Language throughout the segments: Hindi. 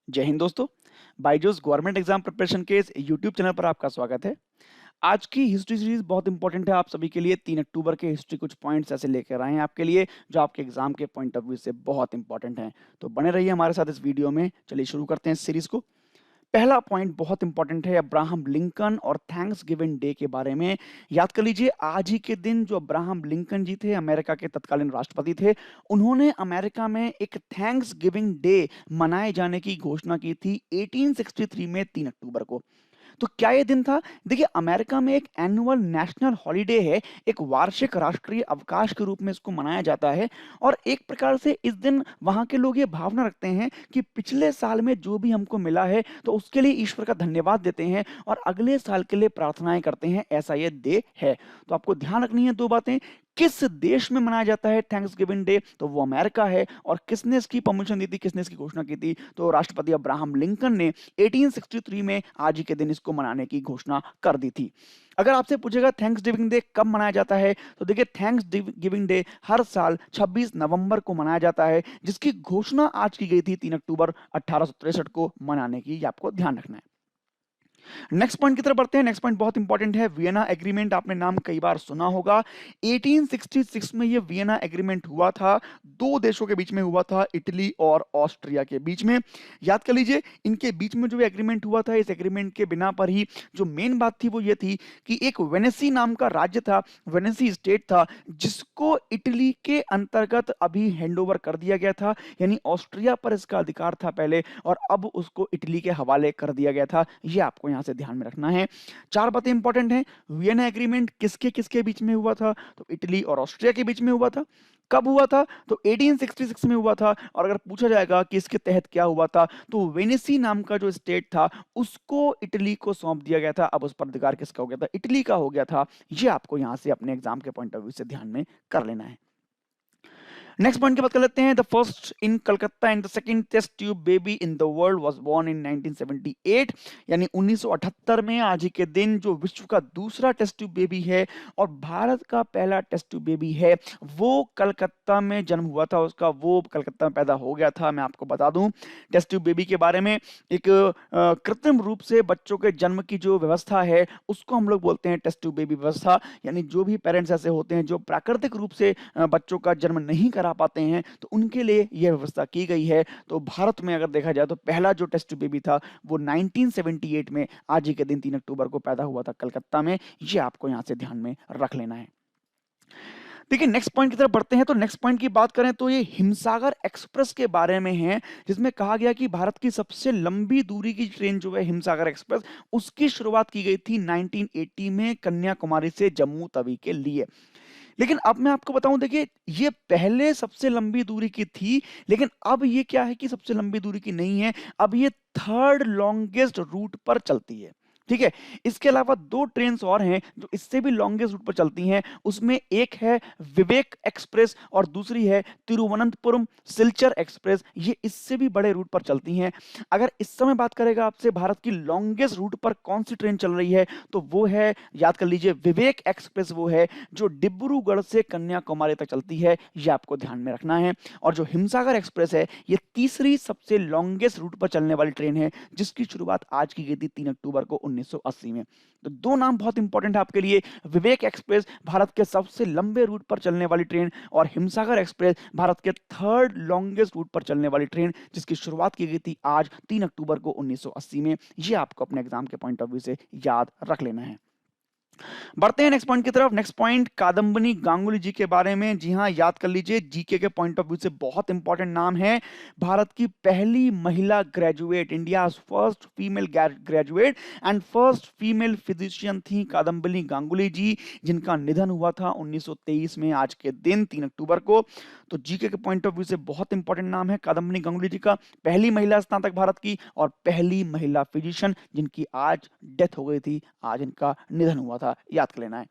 जय हिंद दोस्तों। बायजूस गवर्नमेंट एग्जाम प्रिपरेशन के इस यूट्यूब चैनल पर आपका स्वागत है। आज की हिस्ट्री सीरीज बहुत इंपॉर्टेंट है आप सभी के लिए। 3 अक्टूबर के हिस्ट्री कुछ पॉइंट्स ऐसे लेकर आए हैं आपके लिए जो आपके एग्जाम के पॉइंट ऑफ व्यू से बहुत इंपॉर्टेंट हैं। तो बने रहिए हमारे साथ इस वीडियो में। चलिए शुरू करते हैं इस सीरीज को। पहला पॉइंट बहुत इंपॉर्टेंट है अब्राहम लिंकन और थैंक्स गिविंग डे के बारे में। याद कर लीजिए आज ही के दिन जो अब्राहम लिंकन जी थे अमेरिका के तत्कालीन राष्ट्रपति थे, उन्होंने अमेरिका में एक थैंक्स गिविंग डे मनाए जाने की घोषणा की थी 1863 में 3 अक्टूबर को। तो क्या ये दिन था? देखिए अमेरिका में एक एनुअल नेशनल हॉलिडे है, एक वार्षिक राष्ट्रीय अवकाश के रूप में इसको मनाया जाता है। और एक प्रकार से इस दिन वहाँ के लोग ये भावना रखते हैं कि पिछले साल में जो भी हमको मिला है तो उसके लिए ईश्वर का धन्यवाद देते हैं और अगले साल के लिए प्रार्थनाएं करते हैं, ऐसा ये डे है। तो आपको ध्यान रखनी है दो बातें। किस देश में मनाया जाता है थैंक्स गिविंग डे? तो वो अमेरिका है। और किसने इसकी परमिशन दी थी, किसने इसकी घोषणा की थी? तो राष्ट्रपति अब्राहम लिंकन ने 1863 में आज ही के दिन इसको मनाने की घोषणा कर दी थी। अगर आपसे पूछेगा थैंक्स गिविंग डे कब मनाया जाता है, तो देखिए थैंक्स गिविंग डे हर साल 26 नवंबर को मनाया जाता है, जिसकी घोषणा आज की गई थी 3 अक्टूबर 1863 को मनाने की। ये आपको ध्यान रखना है। नेक्स्ट पॉइंट की तरफ बढ़ते हैं। नेक्स्ट पॉइंट बहुत इंपॉर्टेंट है, वियना एग्रीमेंट। आपने नाम कई बार सुना होगा। 1866 में ये वियना एग्रीमेंट हुआ था। दो देशों के बीच में हुआ था, इटली और ऑस्ट्रिया के बीच में। याद कर लीजिए इनके बीच में जो एग्रीमेंट हुआ था, इस एग्रीमेंट के बिना पर ही जो मेन बात थी वो ये थी कि एक वेनेसी नाम का राज्य था, वेनेसी स्टेट था, जिसको इटली के अंतर्गत अभी हैंडओवर कर दिया गया था। यानी ऑस्ट्रिया पर इसका अधिकार था पहले और अब उसको इटली के हवाले कर दिया गया था। ये आपको यहां से ध्यान में रखना है। चार बातें इंपॉर्टेंट हैं। वियना एग्रीमेंट किसके किसके बीच में हुआ था? तो इटली और ऑस्ट्रिया के बीच में हुआ था। कब हुआ था? तो 1866 में हुआ था। और अगर पूछा जाएगा कि इसके तहत क्या हुआ था, तो वेनेसी नाम का जो स्टेट था उसको इटली को सौंप दिया गया था। अब उस पर अधिकार किसका हो गया था? इटली का हो गया था। ये आपको यहां से अपने एग्जाम के पॉइंट ऑफ व्यू से ध्यान में कर लेना है। नेक्स्ट पॉइंट की बात कर लेते हैं। The first in Calcutta and the second test tube baby in the world was born in 1978। यानी 1978 में आज ही के दिन जो विश्व का दूसरा टेस्ट ट्यूब बेबी है और भारत का पहला टेस्ट ट्यूब बेबी है, वो कलकत्ता में जन्म हुआ था उसका। वो कलकत्ता में पैदा हो गया था। मैं आपको बता दूं टेस्ट ट्यूब बेबी के बारे में, एक कृत्रिम रूप से बच्चों के जन्म की जो व्यवस्था है उसको हम लोग बोलते हैं टेस्ट ट्यूब बेबी व्यवस्था। यानी जो भी पेरेंट्स ऐसे होते हैं जो प्राकृतिक रूप से बच्चों का जन्म नहीं करा पाते हैं, तो उनके लिए यह व्यवस्था की गई है। तो भारत में अगर देखा जाए तो पहला जो टेस्ट ट्यूब बेबी था वो 1978 में आज ही के दिन 3 अक्टूबर को पैदा हुआ था कलकत्ता में। ये आपको यहां से ध्यान में रख लेना है। देखिए नेक्स्ट पॉइंट की तरफ बढ़ते हैं। तो नेक्स्ट पॉइंट की बात करें तो ये हिमसागर एक्सप्रेस के बारे में है, जिसमें कहा गया कि भारत की सबसे लंबी दूरी की ट्रेन जो है हिमसागर एक्सप्रेस, उसकी शुरुआत की गई थी 1980 में कन्याकुमारी से जम्मू तवी के लिए। लेकिन अब मैं आपको बताऊं, देखिए ये पहले सबसे लंबी दूरी की थी, लेकिन अब ये क्या है कि सबसे लंबी दूरी की नहीं है, अब ये थर्ड लॉन्गेस्ट रूट पर चलती है। ठीक है। इसके अलावा दो ट्रेन और हैं जो इससे भी लॉन्गेस्ट रूट पर चलती हैं। उसमें एक है विवेक एक्सप्रेस और दूसरी है तिरुवनंतपुरम सिलचर एक्सप्रेस। ये इससे भी बड़े रूट पर चलती हैं। अगर इस समय बात करेगा आपसे भारत की लॉन्गेस्ट रूट पर कौन सी ट्रेन चल रही है, तो वो है, याद कर लीजिए, विवेक एक्सप्रेस वो है जो डिब्रूगढ़ से कन्याकुमारी तक चलती है। ये आपको ध्यान में रखना है। और जो हिमसागर एक्सप्रेस है ये तीसरी सबसे लॉन्गेस्ट रूट पर चलने वाली ट्रेन है, जिसकी शुरुआत आज की गई थी 3 अक्टूबर को 1980 में। तो दो नाम बहुत इंपॉर्टेंट है आपके लिए, विवेक एक्सप्रेस भारत के सबसे लंबे रूट पर चलने वाली ट्रेन और हिमसागर एक्सप्रेस भारत के थर्ड लॉन्गेस्ट रूट पर चलने वाली ट्रेन, जिसकी शुरुआत की गई थी आज 3 अक्टूबर को 1980 में। ये आपको अपने एग्जाम के पॉइंट ऑफ व्यू से याद रख लेना है। बढ़ते हैं नेक्स्ट पॉइंट की तरफ। नेक्स्ट पॉइंट कादम्बिनी गांगुली जी के बारे में। जी हाँ, याद कर लीजिए जीके के पॉइंट ऑफ व्यू से बहुत इंपॉर्टेंट नाम है। भारत की पहली महिला graduate, India first female graduate and first female physician थी कादम्बिनी गांगुली जी, जिनका निधन हुआ था 1923 में आज के दिन 3 अक्टूबर को। तो जीके के पॉइंट ऑफ व्यू से बहुत इंपॉर्टेंट नाम है कादम्बिनी गांगुली जी का। पहली महिला स्नातक भारत की और पहली महिला फिजिशियन जिनकी आज डेथ हो गई थी, आज इनका निधन हुआ था, याद कर लेना है।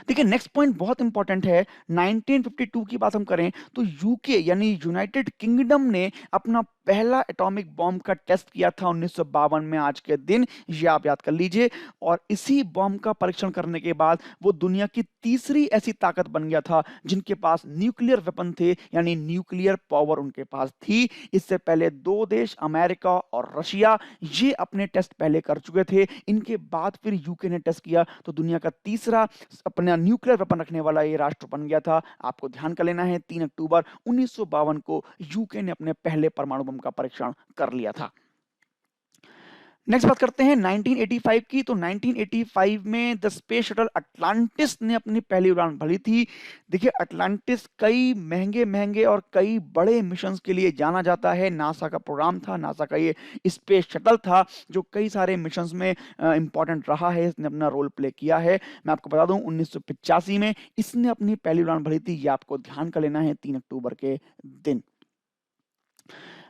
देखिए नेक्स्ट पॉइंट बहुत इंपॉर्टेंट है। 1952 की बात हम करें तो यूके यानी यूनाइटेड किंगडम ने अपना पहला एटॉमिक बॉम्ब का टेस्ट किया था 1952 में आज के दिन, ये आप याद कर लीजिए। और इसी बॉम्ब का परीक्षण करने के बाद वो दुनिया की तीसरी ऐसी ताकत बन गया था जिनके पास न्यूक्लियर वेपन थे, यानी न्यूक्लियर पावर उनके पास थी। इससे पहले दो देश अमेरिका और रशिया ये अपने टेस्ट पहले कर चुके थे, इनके बाद फिर यूके ने टेस्ट किया तो दुनिया का तीसरा अपना न्यूक्लियर वेपन रखने वाला ये राष्ट्र बन गया था। आपको ध्यान कर लेना है 3 अक्टूबर 1952 को यूके ने अपने पहले परमाणु बम का परीक्षण कर लिया था। नेक्स्ट बात करते हैं 1985 की। तो 1985 में द स्पेस शटल अटलांटिस ने अपनी पहली उड़ान भरी थी। देखिए अटलांटिस कई महंगे महंगे और कई बड़े मिशंस के लिए जाना जाता है। नासा का प्रोग्राम था, नासा का ये स्पेस शटल था जो कई सारे मिशंस में इंपॉर्टेंट रहा है, इसने अपना रोल प्ले किया है। मैं आपको बता दूं 1985 में इसने अपनी पहली उड़ान भरी थी, ये आपको ध्यान कर लेना है 3 अक्टूबर के दिन।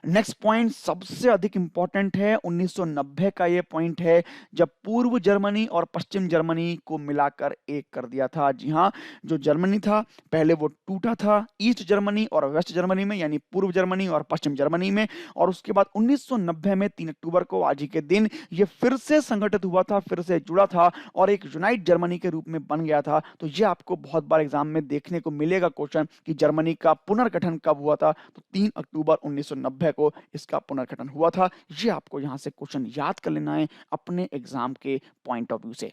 नेक्स्ट पॉइंट सबसे अधिक इंपॉर्टेंट है, 1990 का ये पॉइंट है जब पूर्व जर्मनी और पश्चिम जर्मनी को मिलाकर एक कर दिया था। जी हाँ, जो जर्मनी था पहले वो टूटा था ईस्ट जर्मनी और वेस्ट जर्मनी में, यानी पूर्व जर्मनी और पश्चिम जर्मनी में। और उसके बाद 1990 में 3 अक्टूबर को आज ही के दिन ये फिर से संगठित हुआ था, फिर से जुड़ा था और एक यूनाइट जर्मनी के रूप में बन गया था। तो ये आपको बहुत बार एग्जाम में देखने को मिलेगा क्वेश्चन कि जर्मनी का पुनर्गठन कब हुआ था, तो 3 अक्टूबर 1990 को इसका पुनर्गठन हुआ था। ये आपको यहां से क्वेश्चन याद कर लेना है अपने एग्जाम के पॉइंट ऑफ व्यू से।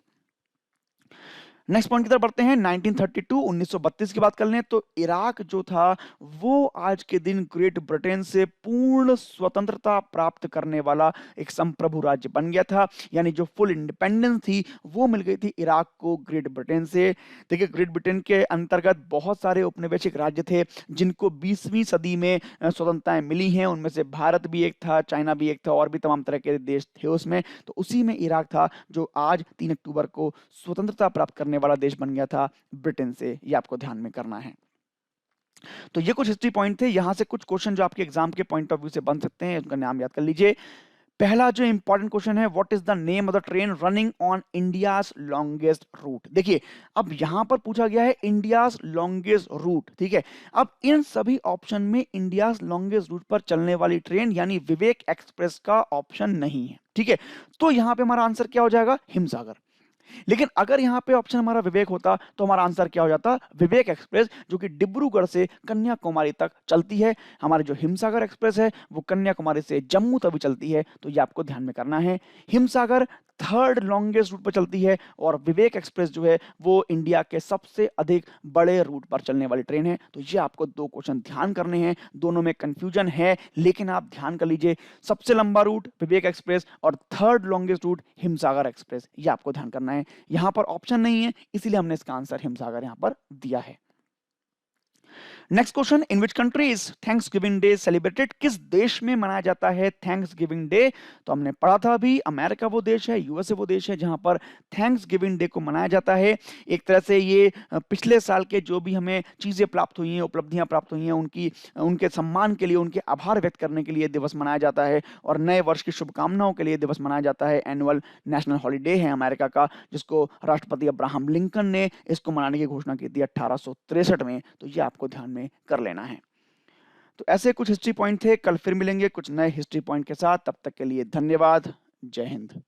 नेक्स्ट पॉइंट की तरफ बढ़ते हैं 1932 1932 की बात कर लें तो इराक जो था वो आज के दिन ग्रेट ब्रिटेन से पूर्ण स्वतंत्रता प्राप्त करने वाला एक संप्रभु राज्य बन गया था, यानी जो फुल इंडिपेंडेंस थी वो मिल गई थी इराक को ग्रेट ब्रिटेन से। देखिए ग्रेट ब्रिटेन के अंतर्गत बहुत सारे उपनिवेशिक राज्य थे जिनको 20वीं सदी में स्वतंत्रताएं मिली हैं, उनमें से भारत भी एक था, चाइना भी एक था और भी तमाम तरह के देश थे उसमें। तो उसी में इराक था जो आज 3 अक्टूबर को स्वतंत्रता प्राप्त करने वाला देश बन गया था ब्रिटेन से, ये आपको ध्यान में करना है। तो ये कुछ हिस्ट्री पॉइंट थे, यहां से कुछ क्वेश्चन जो आपके एग्जाम के पॉइंट ऑफ व्यू से बन सकते हैं उनका नाम याद कर लीजिए। पहला जो इंपॉर्टेंट क्वेश्चन है, what is the name of the train running on India's longest route. देखिए अब यहां पर पूछा गया है इंडियाज लॉन्गेस्ट रूट, ठीक है। अब इन सभी ऑप्शन में इंडियाज लॉन्गेस्ट रूट पर चलने वाली ट्रेन यानी विवेक एक्सप्रेस का ऑप्शन नहीं है, ठीक है। तो यहां पे हमारा आंसर क्या हो जाएगा, हिमसागर। लेकिन अगर यहां पे ऑप्शन हमारा विवेक होता तो हमारा आंसर क्या हो जाता, विवेक एक्सप्रेस, जो कि डिब्रूगढ़ से कन्याकुमारी तक चलती है। हमारी जो हिमसागर एक्सप्रेस है वो कन्याकुमारी से जम्मू तक भी चलती है, तो ये आपको ध्यान में करना है। हिमसागर थर्ड लॉन्गेस्ट रूट पर चलती है और विवेक एक्सप्रेस जो है वो इंडिया के सबसे अधिक बड़े रूट पर चलने वाली ट्रेन है। तो ये आपको दो क्वेश्चन ध्यान करने हैं, दोनों में कंफ्यूजन है लेकिन आप ध्यान कर लीजिए, सबसे लंबा रूट विवेक एक्सप्रेस और third longest route Himsagar express, ये आपको ध्यान करना है। यहां पर ऑप्शन नहीं है इसीलिए हमने इसका आंसर हिमसागर यहां पर दिया है। Next question, in which country is thanks giving day celebrated. किस देश में मनाया जाता है थैंक्स गिविंग डे। तो हमने पढ़ा था अभी, अमेरिका वो देश है, यूएसए वो देश है जहां पर थैंक्स गिविंग डे को मनाया जाता है। एक तरह से ये पिछले साल के जो भी हमें चीजें प्राप्त हुई हैं, उपलब्धियां प्राप्त हुई हैं, उनके सम्मान के लिए, उनके आभार व्यक्त करने के लिए दिवस मनाया जाता है और नए वर्ष की शुभकामनाओं के लिए दिवस मनाया जाता है। एनुअल नेशनल हॉलीडे है अमेरिका का, जिसको राष्ट्रपति अब्राहम लिंकन ने इसको मनाने की घोषणा की थी 1863 में। तो ये आपको ध्यान में कर लेना है। तो ऐसे कुछ हिस्ट्री पॉइंट थे, कल फिर मिलेंगे कुछ नए हिस्ट्री पॉइंट के साथ, तब तक के लिए धन्यवाद, जय हिंद।